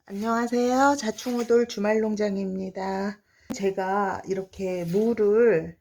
안녕하세요. 자충우돌 주말농장입니다. 제가 이렇게 무를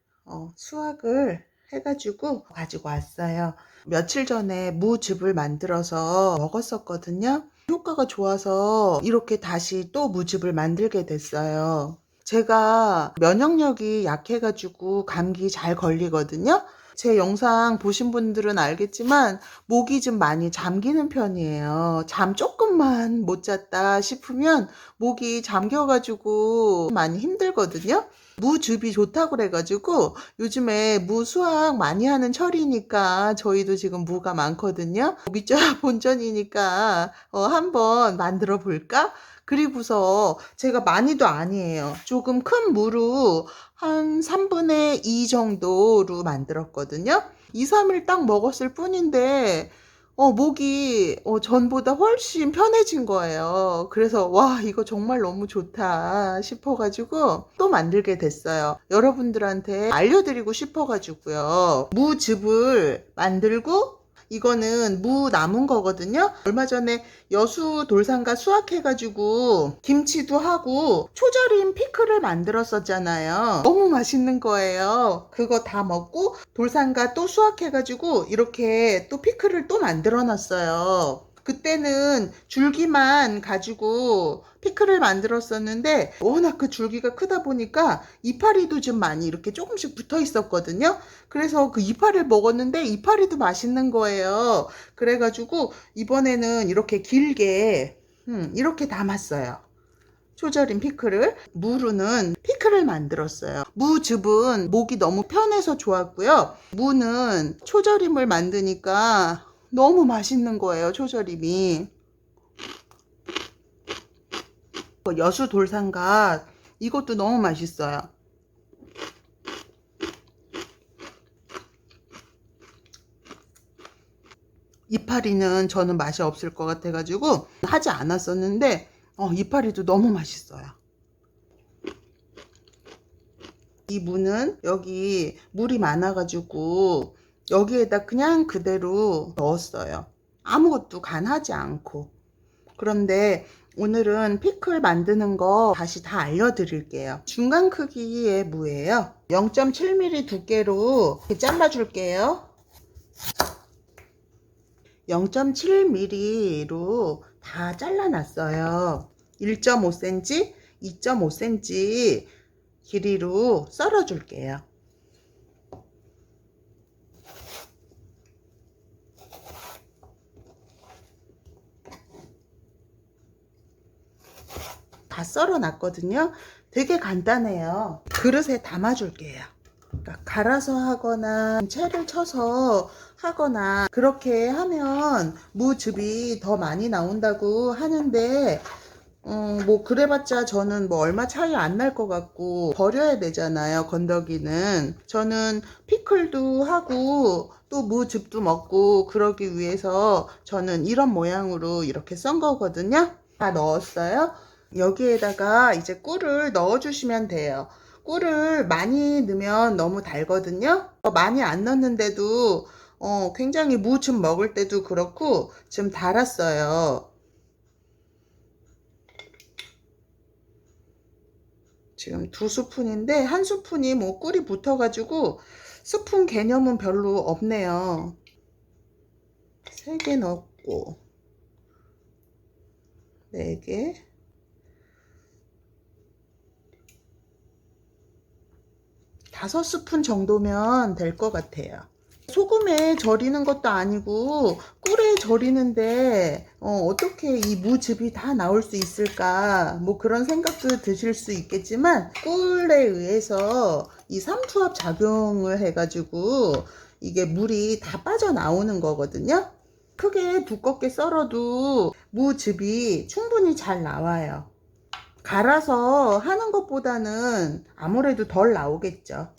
수확을 해가지고 가지고 왔어요. 며칠 전에 무즙을 만들어서 먹었었거든요. 효과가 좋아서 이렇게 다시 또 무즙을 만들게 됐어요. 제가 면역력이 약해가지고 감기 잘 걸리거든요. 제 영상 보신 분들은 알겠지만 목이 좀 많이 잠기는 편이에요. 잠 조금만 못 잤다 싶으면 목이 잠겨가지고 많이 힘들거든요. 무즙이 좋다고 그래가지고 요즘에 무 수확 많이 하는 철이니까 저희도 지금 무가 많거든요. 미자 본전이니까 한번 만들어 볼까? 그리고서 제가 많이도 아니에요. 조금 큰 무로 한 3분의 2 정도로 만들었거든요. 2, 3일 딱 먹었을 뿐인데 목이 전보다 훨씬 편해진 거예요. 그래서 와, 이거 정말 너무 좋다 싶어가지고 또 만들게 됐어요. 여러분들한테 알려드리고 싶어가지고요. 무즙을 만들고, 이거는 무 남은 거거든요. 얼마 전에 여수 돌산가 수확해가지고 김치도 하고 초절임 피클을 만들었었잖아요. 너무 맛있는 거예요. 그거 다 먹고 돌산가 또 수확해가지고 이렇게 또 피클을 또 만들어 놨어요. 그때는 줄기만 가지고 피클을 만들었었는데 워낙 그 줄기가 크다 보니까 이파리도 좀 많이 이렇게 조금씩 붙어 있었거든요. 그래서 그 이파리를 먹었는데 이파리도 맛있는 거예요. 그래가지고 이번에는 이렇게 길게 이렇게 담았어요. 초절임 피클을. 무로는 피클을 만들었어요. 무즙은 목이 너무 편해서 좋았고요. 무는 초절임을 만드니까 너무 맛있는 거예요. 초절임이. 여수 돌산갓 이것도 너무 맛있어요. 이파리는 저는 맛이 없을 것 같아가지고 하지 않았었는데 이파리도 너무 맛있어요. 이 무는 여기 물이 많아가지고 여기에다 그냥 그대로 넣었어요. 아무것도 간하지 않고. 그런데 오늘은 피클 만드는 거 다시 다 알려드릴게요. 중간 크기의 무예요. 0.7mm 두께로 이렇게 잘라줄게요. 0.7mm로 다 잘라놨어요. 1.5cm, 2.5cm 길이로 썰어줄게요. 다 썰어놨거든요. 되게 간단해요. 그릇에 담아줄게요. 그러니까 갈아서 하거나 채를 쳐서 하거나 그렇게 하면 무즙이 더 많이 나온다고 하는데 뭐 그래봤자 저는 뭐 얼마 차이 안 날 것 같고 버려야 되잖아요. 건더기는. 저는 피클도 하고 또 무즙도 먹고 그러기 위해서 저는 이런 모양으로 이렇게 썬 거거든요. 다 넣었어요. 여기에다가 이제 꿀을 넣어 주시면 돼요. 꿀을 많이 넣으면 너무 달거든요. 많이 안 넣는데도 굉장히 무즙 먹을 때도 그렇고 좀 달았어요. 지금 2스푼인데 1스푼이 뭐 꿀이 붙어가지고 스푼 개념은 별로 없네요. 3개 넣고 4개 5스푼 정도면 될 것 같아요. 소금에 절이는 것도 아니고 꿀에 절이는데 어떻게 이 무즙이 다 나올 수 있을까 뭐 그런 생각도 드실 수 있겠지만 꿀에 의해서 이 삼투압 작용을 해가지고 이게 물이 다 빠져나오는 거거든요. 크게 두껍게 썰어도 무즙이 충분히 잘 나와요. 갈아서 하는 것보다는 아무래도 덜 나오겠죠.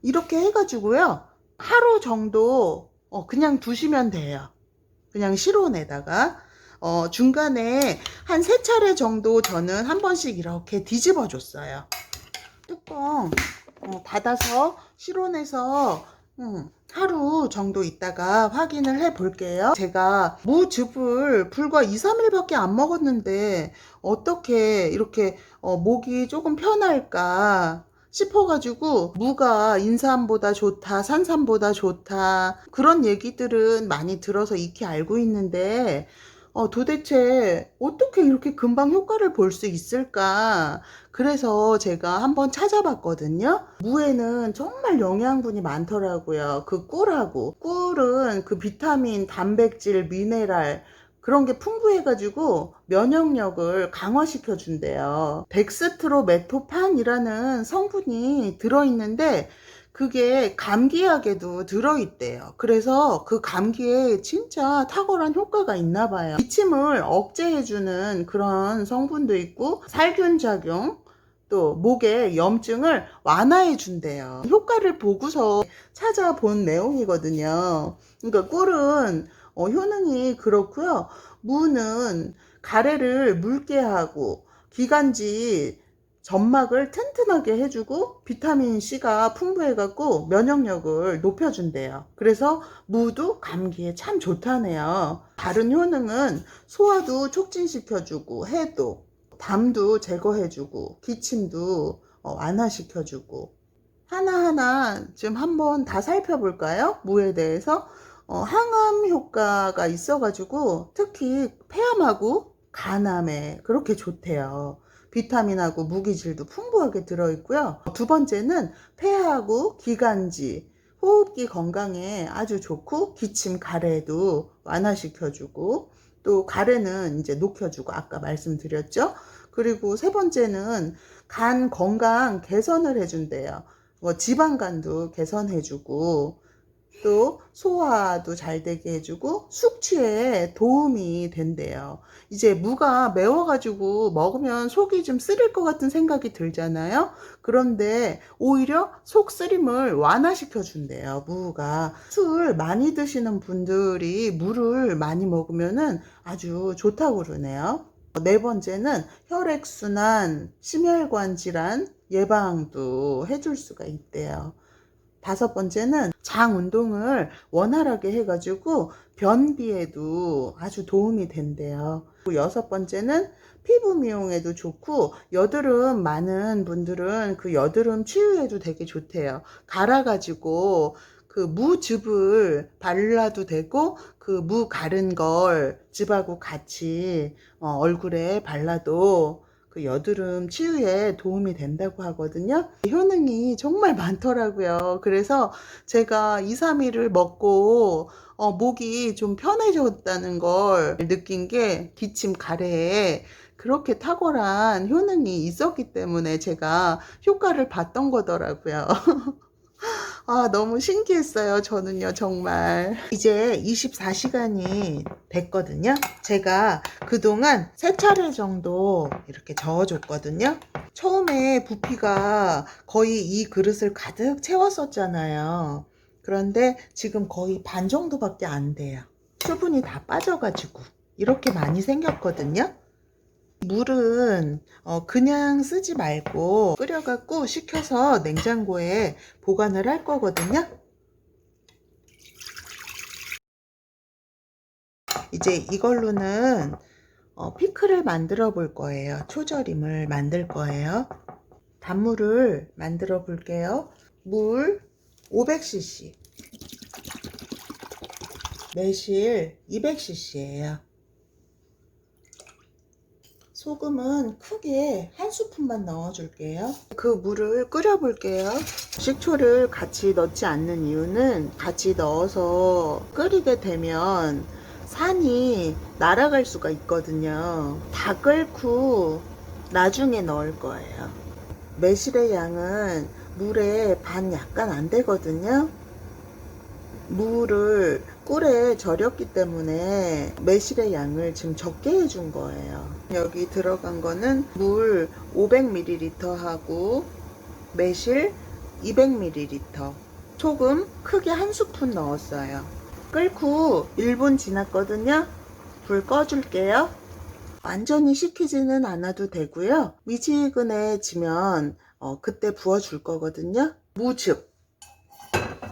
이렇게 해가지고요 하루 정도 그냥 두시면 돼요. 그냥 실온에다가 중간에 한 3차례 정도 저는 한 번씩 이렇게 뒤집어 줬어요. 뚜껑 닫아서 실온에서 하루 정도 있다가 확인을 해 볼게요. 제가 무즙을 불과 2, 3일밖에 안 먹었는데 어떻게 이렇게 목이 조금 편할까 싶어가지고, 무가 인삼보다 좋다, 산삼보다 좋다, 그런 얘기들은 많이 들어서 익히 알고 있는데 도대체 어떻게 이렇게 금방 효과를 볼 수 있을까? 그래서 제가 한번 찾아봤거든요. 무에는 정말 영양분이 많더라고요. 그 꿀하고. 꿀은 그 비타민, 단백질, 미네랄, 그런 게 풍부해가지고 면역력을 강화시켜 준대요. 덱스트로메토판이라는 성분이 들어있는데 그게 감기약에도 들어있대요. 그래서 그 감기에 진짜 탁월한 효과가 있나 봐요. 기침을 억제해주는 그런 성분도 있고, 살균 작용, 또 목의 염증을 완화해 준대요. 효과를 보고서 찾아본 내용이거든요. 그러니까 꿀은 효능이 그렇고요. 무는 가래를 묽게 하고 기관지 점막을 튼튼하게 해주고 비타민C가 풍부해갖고 면역력을 높여준대요. 그래서 무도 감기에 참 좋다네요. 다른 효능은 소화도 촉진시켜주고 해독, 담도 제거해주고 기침도 완화시켜주고, 하나하나 지금 한번 다 살펴볼까요? 무에 대해서. 항암 효과가 있어가지고 특히 폐암하고 간암에 그렇게 좋대요. 비타민하고 무기질도 풍부하게 들어있고요. 두 번째는 폐하고 기관지, 호흡기 건강에 아주 좋고 기침 가래도 완화시켜주고, 또 가래는 이제 녹여주고 아까 말씀드렸죠. 그리고 세 번째는 간 건강 개선을 해준대요. 지방간도 개선해주고, 또 소화도 잘 되게 해주고 숙취에 도움이 된대요. 이제 무가 매워가지고 먹으면 속이 좀 쓰릴 것 같은 생각이 들잖아요. 그런데 오히려 속 쓰림을 완화시켜 준대요, 무가. 술 많이 드시는 분들이 무를 많이 먹으면은 아주 좋다고 그러네요. 네 번째는 혈액순환, 심혈관 질환 예방도 해줄 수가 있대요. 다섯 번째는 장 운동을 원활하게 해가지고 변비에도 아주 도움이 된대요. 여섯 번째는 피부 미용에도 좋고, 여드름 많은 분들은 그 여드름 치유에도 되게 좋대요. 갈아가지고 그 무즙을 발라도 되고, 그 무 가른 걸 즙하고 같이 얼굴에 발라도 그 여드름 치유에 도움이 된다고 하거든요. 효능이 정말 많더라고요. 그래서 제가 2, 3일을 먹고 목이 좀 편해졌다는 걸 느낀 게, 기침 가래에 그렇게 탁월한 효능이 있었기 때문에 제가 효과를 봤던 거더라고요. 아, 너무 신기했어요. 저는요, 정말. 이제 24시간이 됐거든요. 제가 그동안 3차례 정도 이렇게 저어줬거든요. 처음에 부피가 거의 이 그릇을 가득 채웠었잖아요. 그런데 지금 거의 반 정도밖에 안 돼요. 수분이 다 빠져가지고 이렇게 많이 생겼거든요. 물은 그냥 쓰지 말고 끓여갖고 식혀서 냉장고에 보관을 할 거거든요. 이제 이걸로는 피클을 만들어 볼 거예요. 초절임을 만들 거예요. 단물을 만들어 볼게요. 물 500cc, 매실 200cc예요. 소금은 크게 한 스푼만 넣어줄게요. 그 물을 끓여볼게요. 식초를 같이 넣지 않는 이유는, 같이 넣어서 끓이게 되면 산이 날아갈 수가 있거든요. 다 끓고 나중에 넣을 거예요. 매실의 양은 물에 반 약간 안 되거든요. 무를 꿀에 절였기 때문에 매실의 양을 지금 적게 해준 거예요. 여기 들어간 거는 물 500ml 하고 매실 200ml, 소금 크게 한 스푼 넣었어요. 끓고 1분 지났거든요. 불 꺼줄게요. 완전히 식히지는 않아도 되고요. 미지근해지면 그때 부어줄 거거든요. 무즙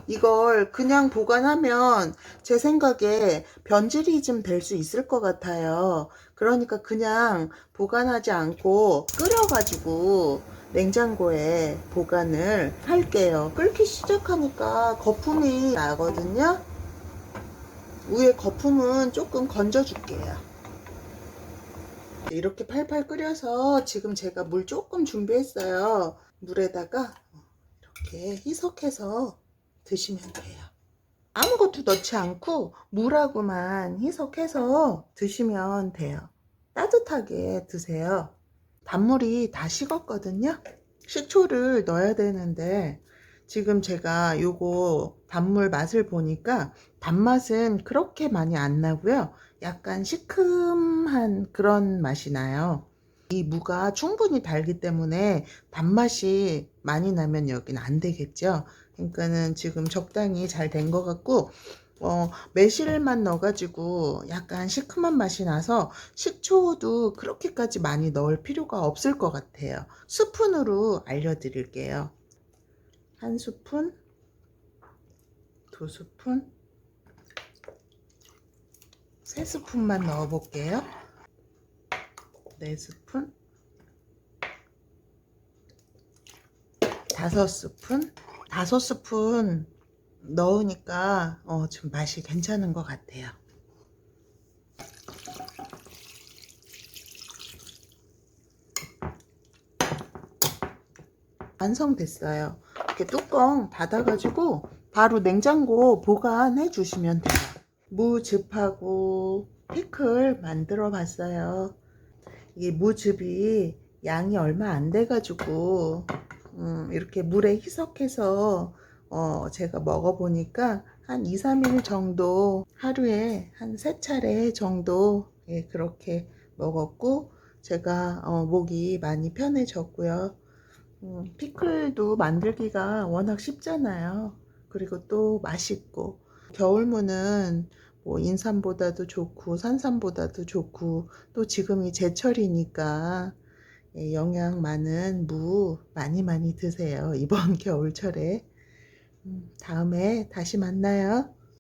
이걸 그냥 보관하면 제 생각에 변질이 좀 될 수 있을 것 같아요. 그러니까 그냥 보관하지 않고 끓여가지고 냉장고에 보관을 할게요. 끓기 시작하니까 거품이 나거든요. 위에 거품은 조금 건져 줄게요. 이렇게 팔팔 끓여서 지금 제가 물 조금 준비했어요. 물에다가 이렇게 희석해서 드시면 돼요. 아무것도 넣지 않고 물하고만 희석해서 드시면 돼요. 따뜻하게 드세요. 단물이 다 식었거든요. 식초를 넣어야 되는데 지금 제가 요거 단물 맛을 보니까 단맛은 그렇게 많이 안 나고요. 약간 시큼한 그런 맛이 나요. 이 무가 충분히 달기 때문에 단맛이 많이 나면 여긴 안 되겠죠. 그러니까는 지금 적당히 잘 된 것 같고, 매실만 넣어가지고 약간 시큼한 맛이 나서 식초도 그렇게까지 많이 넣을 필요가 없을 것 같아요. 스푼으로 알려드릴게요. 한 스푼, 두 스푼, 세 스푼만 넣어볼게요. 네 스푼, 다섯 스푼, 다섯 스푼 넣으니까 좀 맛이 괜찮은 것 같아요. 완성됐어요. 이렇게 뚜껑 닫아가지고 바로 냉장고 보관해 주시면 돼요. 무즙하고 피클 만들어 봤어요. 이게 무즙이 양이 얼마 안 돼가지고 이렇게 물에 희석해서 제가 먹어보니까 한 2, 3일 정도 하루에 한 3차례 정도 그렇게 먹었고 제가 목이 많이 편해졌고요. 피클도 만들기가 워낙 쉽잖아요. 그리고 또 맛있고 겨울무는 뭐 인삼보다도 좋고 산삼보다도 좋고 또 지금이 제철이니까 영양 많은 무 많이 많이 드세요. 이번 겨울철에. 다음에 다시 만나요.